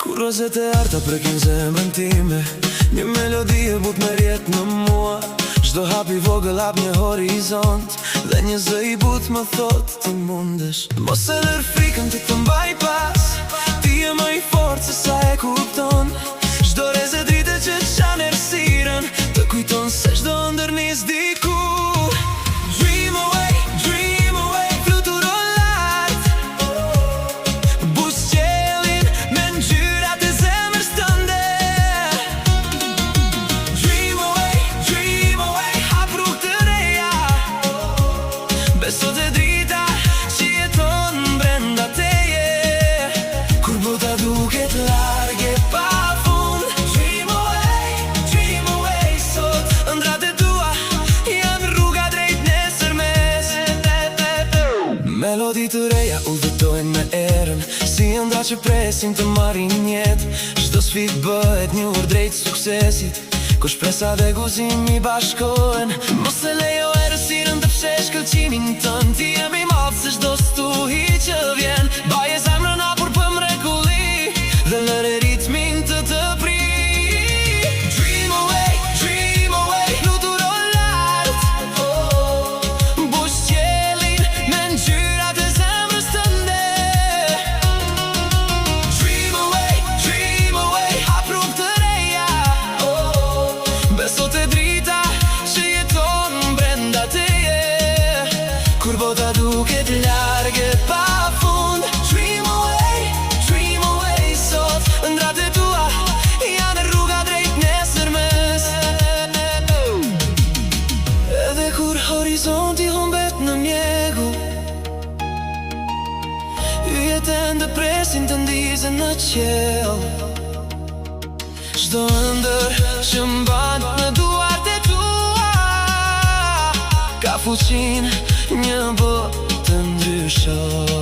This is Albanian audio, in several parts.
Kur rozet e arta prekin zemrën time, një melodi e but me rjet në mua. Çdo hap i vogël hap një horizont, dhe një zë i but më thot ti mundesh. Mos e lër frikën ti të mbaj pas, ti je më i fort se sa e kupton. Çdo reze drite që qanë errësirën, të kujton se çdo ndër nis diku. Dream away, dream away, fluturo lart. Busqellin me ngjyrat e zemrës tënde. Dream away, hap rrugë të reja. Beso te drita që jeton brenda teje. Kur bota duket large pa fund. Dream away, sot ëndrat e tua janë rruga drejt nesërmes. Melodi të reja udhëtojnë me erën, si ëndra që presin të marrin jetë. Çdo sfidë bëhet një urë drejt suksesit, ku shpresa dhe guzimi bashkohen. Mos e lejo errësirën të fshesh këlqimin tënd, ti je më i madh se çdo stuhi që vjen. Baje zemrën hapur për mrekulli, dhe lëre ritmin të pri. Dream away, fluturo lart. Busqellin me ngjyrat e zemrës tënde. Dream away, hap rrugë të reja. Beso te drita që jeton brenda teje. Kur bota duket large pa fund. Dream away, sot ëndrat e tua janë rruga drejt nesërmes. Edhe kur horizonti humbet në mjegu, yjet ende presin të ndizën në qiell. Çdo ëndër që mban në duart e tua ka fuqinë një botë të ndryshoj.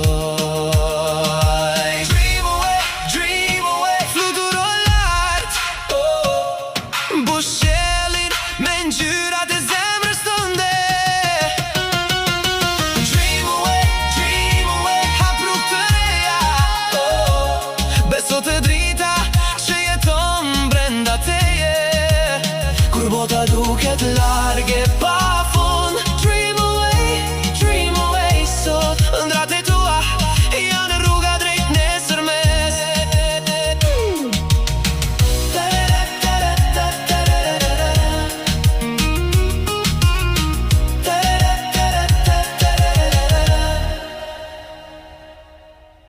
Dream away, fluturo lart. Busqellin me ngjyrat e zemrës tënde. Dream away, hap rrugë të reja. Beso te drita që jeton brenda teje. Kur bota duket larg